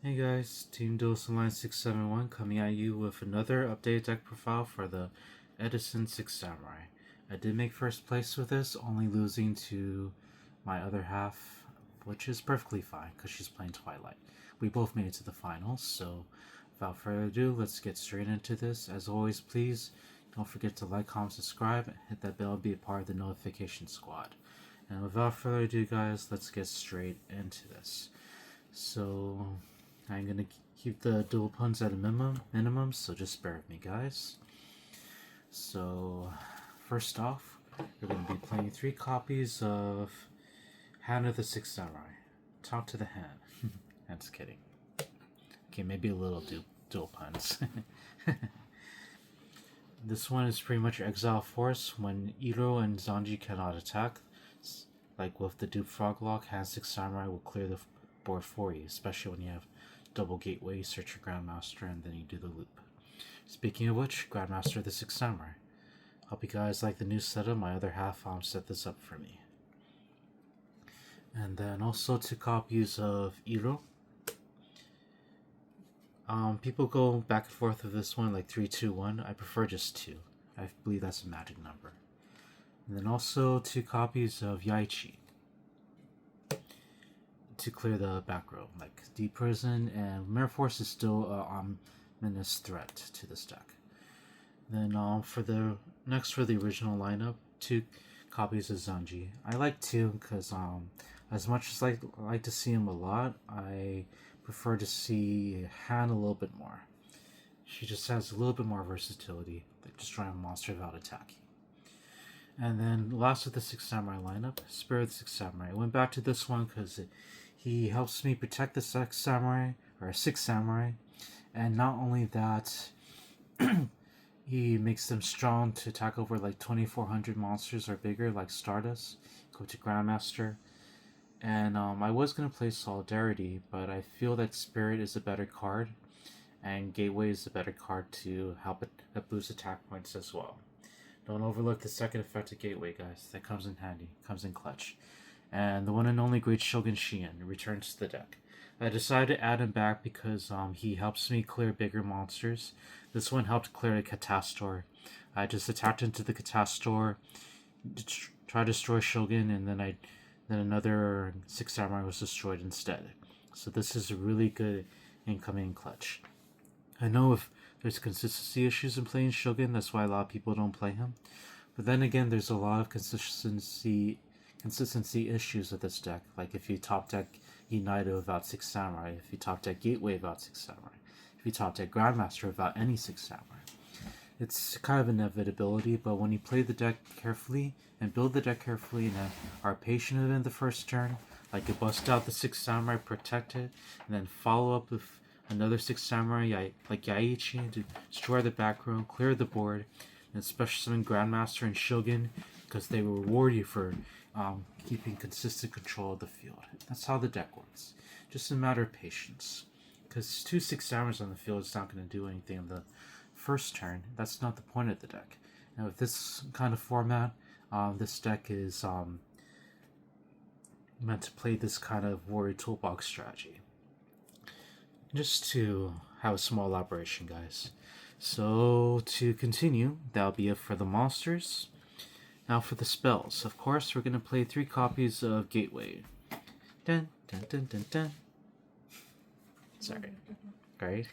Hey guys, Team Dose Line 671 coming at you with another updated deck profile for the Edison 6 Samurai. I did make first place with this, only losing to my other half, which is perfectly fine because she's playing Twilight. We both made it to the finals, so without further ado, let's get straight into this. As always, please don't forget to like, comment, subscribe, and hit that bell to be a part of the notification squad. And without further ado, guys, let's get straight into this. So, I'm gonna keep the dual puns at a minimum, so just bear with me, guys. So, first off, we're gonna be playing 3 copies of Hand of the Six Samurai. Talk to the hand. That's kidding. Okay, maybe a little dual puns. This one is pretty much Exile Force. When Iro and Zanji cannot attack, like with the Dupe Froglock, Hand 6 Samurai will clear the board for you, especially when you have double gateway, you search your Grandmaster, and then you do the loop. Speaking of which, Grandmaster the 6 Samurai. Hope you guys like the new setup. My other half set this up for me. And then also 2 copies of Iro. People go back and forth with this one, like 3, 2, 1. I prefer just 2. I believe that's a magic number. And then also 2 copies of Yaichi to clear the back row. Like Deep Prison and Mirror Force is still an ominous threat to this deck. Then for the original lineup, 2 copies of Zanji. I like 2 because as much as I like to see him a lot, I prefer to see Han a little bit more. She just has a little bit more versatility, like destroying a monster without attacking. And then last of the 6 Samurai lineup, Spirit of the 6 Samurai. I went back to this one because he helps me protect the 6 Samurai, and not only that, he makes them strong to attack over like 2,400 monsters or bigger, like Stardust. Go to Grandmaster. And I was going to play Solidarity, but I feel that Spirit is a better card, and Gateway is a better card to help it boost attack points as well. Don't overlook the second effect of Gateway, guys. That comes in handy, comes in clutch. And the one and only Great Shogun Shien returns to the deck. I decided to add him back because he helps me clear bigger monsters. This one helped clear a Catastor. I just attacked into the Catastor, tried to destroy Shogun, and then another 6 Samurai was destroyed instead. So this is a really good incoming clutch. I know if there's consistency issues in playing Shogun, that's why a lot of people don't play him. But then again, there's a lot of consistency issues with this deck. Like if you top deck United without 6 Samurai, if you top deck Gateway without 6 Samurai, if you top deck Grandmaster without any 6 Samurai. It's kind of inevitability, but when you play the deck carefully and build the deck carefully and are patient in the first turn, like you bust out the 6 Samurai, protect it, and then follow up with another 6 Samurai like Yaichi to destroy the back row, clear the board, and special summon Grandmaster and Shogun because they will reward you for keeping consistent control of the field. That's how the deck works. Just a matter of patience. Because 2 6 Samurais on the field is not going to do anything in the first turn. That's not the point of the deck. Now with this kind of format, this deck is meant to play this kind of warrior toolbox strategy. Just to have a small elaboration, guys. So to continue, that'll be it for the monsters. Now for the spells. Of course, we're going to play 3 copies of Gateway. Dun, dun, dun, dun, dun. Sorry. Right?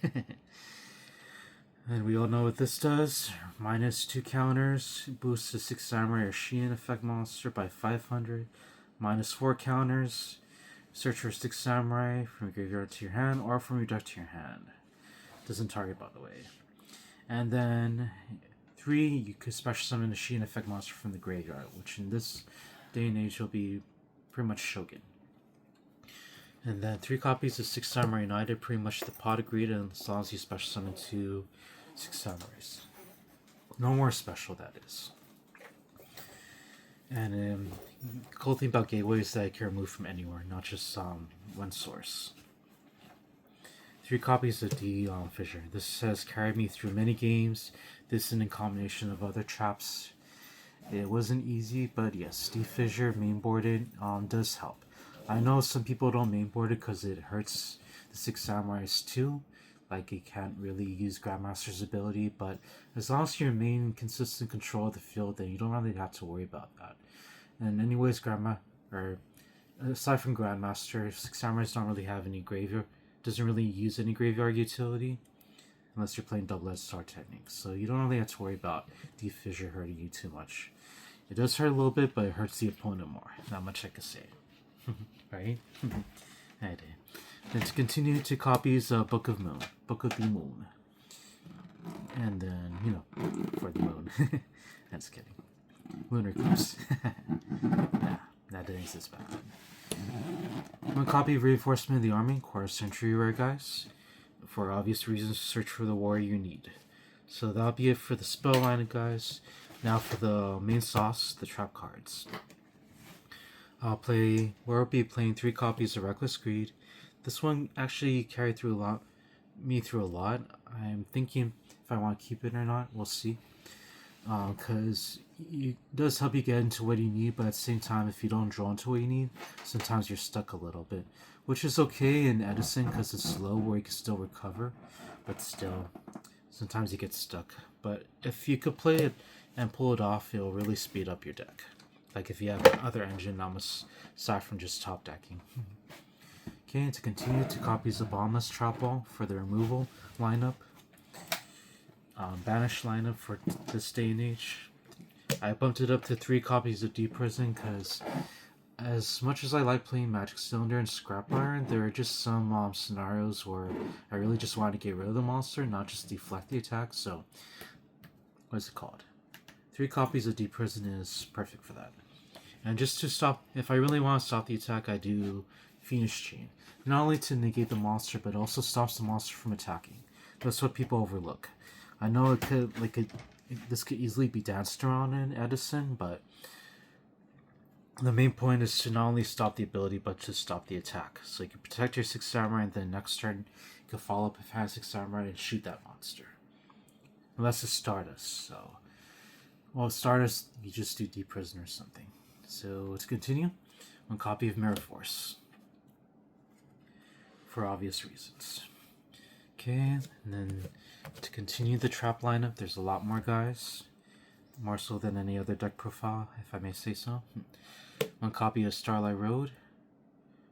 And we all know what this does. Minus 2 counters. Boosts the 6 Samurai or Shien effect monster by 500. Minus 4 counters. Search for 6 Samurai from your graveyard to your hand or from your deck to your hand. Doesn't target, by the way. And then 3, you could special summon a Shien effect monster from the graveyard, which in this day and age will be pretty much Shogun. And then 3 copies of 6 Samurai United, pretty much the pot agreed, and as long as you special summon 2 6 Samurais. No more special, that is. And the cool thing about Gateway is that it can remove from anywhere, not just one source. 3 copies of the Fissure. This has carried me through many games. This and in combination of other traps. It wasn't easy, but yes, the Fissure mainboarded does help. I know some people don't mainboard it because it hurts the Six Samurais too. Like, it can't really use Grandmaster's ability, but as long as you maintain consistent control of the field, then you don't really have to worry about that. And anyways, aside from Grandmaster, Six Samurais don't really have any graveyard, doesn't really use any graveyard utility, unless you're playing double-edged sword techniques. So you don't really have to worry about Deep Fissure hurting you too much. It does hurt a little bit, but it hurts the opponent more. Not much I can say. Right? Alright. Then to continue, 2 copies of Book of the Moon. And then, for the moon. That's kidding. Lunar Eclipse. Nah, that didn't exist back then. 1 copy of Reinforcement of the Army, quarter century rare, guys. For obvious reasons, search for the warrior you need. So that'll be it for the spell lineup, guys. Now for the main sauce, the trap cards. We'll be playing 3 copies of Reckless Greed. This one actually carried me through a lot. I'm thinking if I want to keep it or not. We'll see. Because it does help you get into what you need, but at the same time, if you don't draw into what you need, sometimes you're stuck a little bit. Which is okay in Edison because it's slow where you can still recover, but still, sometimes you get stuck. But if you could play it and pull it off, it'll really speed up your deck. Like if you have other engine, almost aside from just top decking. Okay, and to continue, 2 copies of Bombless Trap Ball for the removal lineup. Banish lineup for this day and age. I bumped it up to 3 copies of Deep Prison because as much as I like playing Magic Cylinder and Scrap Iron, there are just some scenarios where I really just want to get rid of the monster, not just deflect the attack. So, what is it called? 3 copies of Deep Prison is perfect for that. And just to stop, if I really want to stop the attack, I do Phoenix Chain. Not only to negate the monster, but also stops the monster from attacking. That's what people overlook. I know this could easily be danced around in Edison, but the main point is to not only stop the ability, but to stop the attack. So you can protect your 6 Samurai, and then next turn you can follow up with 6 Samurai and shoot that monster. Unless it's Stardust, so... Well, Stardust, you just do Deep Prison or something. So, to continue, 1 copy of Mirror Force. For obvious reasons. Okay, and then to continue the trap lineup, there's a lot more guys. More so than any other deck profile, if I may say so. 1 copy of Starlight Road.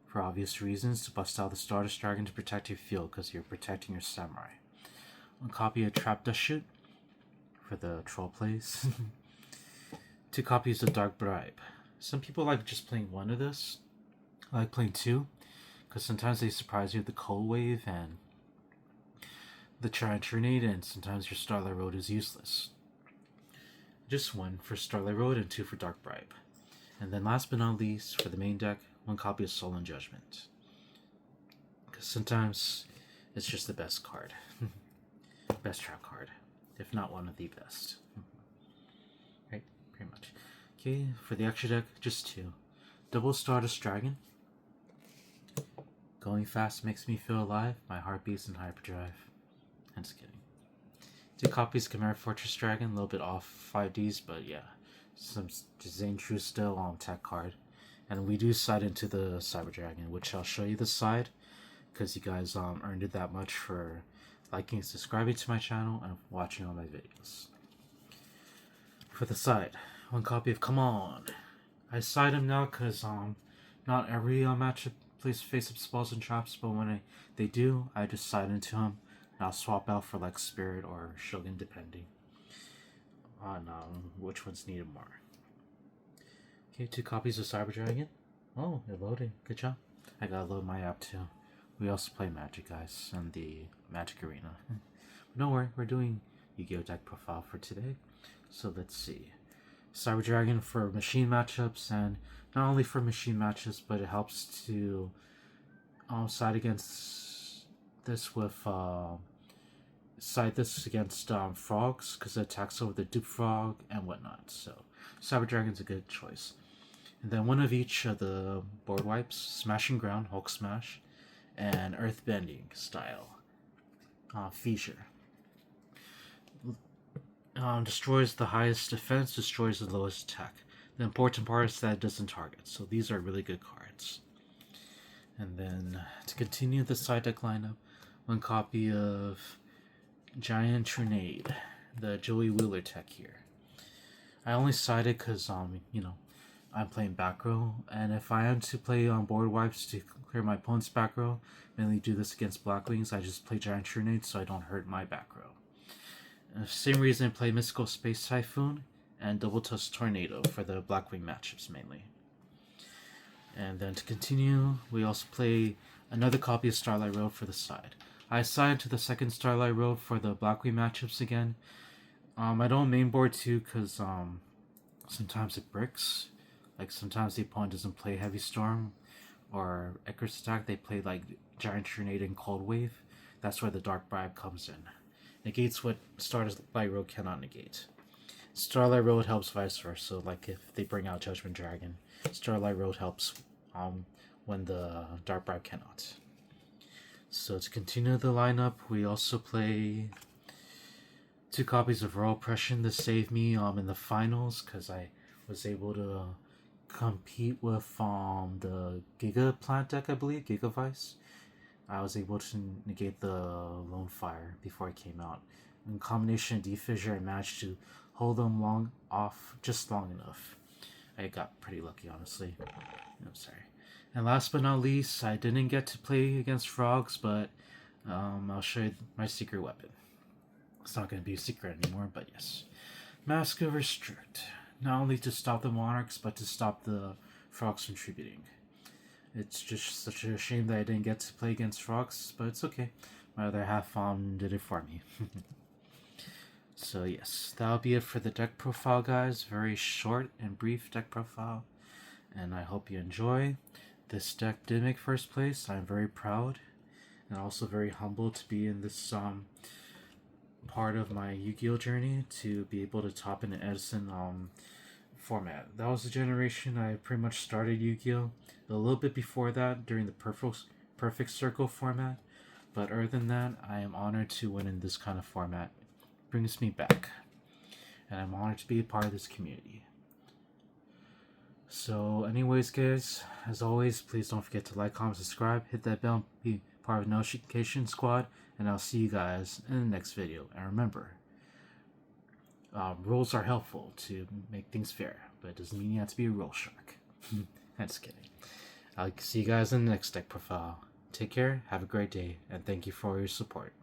For obvious reasons, to bust out the Stardust Dragon to protect your field, because you're protecting your Samurai. 1 copy of Trap Dust Shoot. For the troll plays. 2 copies of Dark Bribe. Some people like just playing 1 of this. I like playing 2. Because sometimes they surprise you with the Cold Wave and the Tornado, and sometimes your Starlight Road is useless. Just 1 for Starlight Road and 2 for Dark Bribe. And then last but not least, for the main deck, 1 copy of Sullen Judgment. Because sometimes it's just the best card. Best trap card. If not one of the best. Right, pretty much. Okay, for the extra deck, just 2. Double Stardust Dragon. Going fast makes me feel alive. My heart beats in hyperdrive. I'm just kidding. 2 copies of Chimera Fortress Dragon. A little bit off 5Ds, but yeah. Some Zane True still on tech card. And we do side into the Cyber Dragon, which I'll show you the side. Because you guys earned it that much for liking and subscribing to my channel and watching all my videos. For the side, 1 copy of Come On. I side him now because not every matchup plays face-up spells and traps, but when they do, I just side into him. And I'll swap out for like Spirit or Shogun depending on which one's needed more. Okay, 2 copies of Cyber Dragon. Oh, you're loading. Good job. I gotta load my app too. We also play Magic, guys, in the Magic Arena. But don't worry, we're doing Yu-Gi-Oh! Deck profile for today. So let's see. Cyber Dragon for machine matchups, and not only for machine matchups, but it helps to side against this with side this against frogs, because it attacks over the Dupe Frog and whatnot. So Cyber Dragon's a good choice. And then 1 of each of the board wipes: Smashing Ground, Hulk Smash, and Earthbending style Fissure. Destroys the highest defense, destroys the lowest attack. The important part is that it doesn't target, so these are really good cards. And then to continue the side deck lineup, one copy of Giant Trinade, the Joey Wheeler tech here. I only sided because, I'm playing back row, and if I am to play on board wipes to clear my opponent's back row, mainly do this against Blackwings, I just play Giant Trinade so I don't hurt my back row. Same reason I play Mystical Space Typhoon and Double Touch Tornado for the Blackwing matchups mainly. And then to continue, we also play another copy of Starlight Road for the side. I assigned to the second Starlight Road for the Blackwing matchups again. I don't mainboard too because sometimes it bricks. Like sometimes the opponent doesn't play Heavy Storm or Icarus Attack. They play like Giant Trinade and Cold Wave. That's where the Dark Bribe comes in. Negates what Starlight Road cannot negate. Starlight Road helps vice versa. Like if they bring out Judgment Dragon, Starlight Road helps when the Dark Bribe cannot. So to continue the lineup, we also play 2 copies of Royal Oppression to save me in the finals because I was able to compete with the Giga Plant deck, I believe, Giga Vice. I was able to negate the Lone Fire before it came out. In combination of D-Fissure, I managed to hold them just long enough. I got pretty lucky, honestly. I'm sorry. And last but not least, I didn't get to play against frogs, but I'll show you my secret weapon. It's not going to be a secret anymore, but yes. Mask of Restrict. Not only to stop the monarchs, but to stop the frogs contributing. It's just such a shame that I didn't get to play against frogs, but it's okay. My other half did it for me. So yes, that'll be it for the deck profile, guys. Very short and brief deck profile, and I hope you enjoy. This deck did make first place. I'm very proud, and also very humbled to be in this part of my Yu-Gi-Oh journey to be able to top in an Edison format. That was the generation I pretty much started Yu-Gi-Oh. A little bit before that, during the Perfect Circle format, but other than that, I am honored to win in this kind of format. It brings me back, and I'm honored to be a part of this community. So anyways, guys, as always, please don't forget to like, comment, subscribe, hit that bell, be part of the notification squad, and I'll see you guys in the next video. And remember, rules are helpful to make things fair, but it doesn't mean you have to be a rule shark. I'm just kidding. I'll see you guys in the next deck profile. Take care, have a great day, and thank you for your support.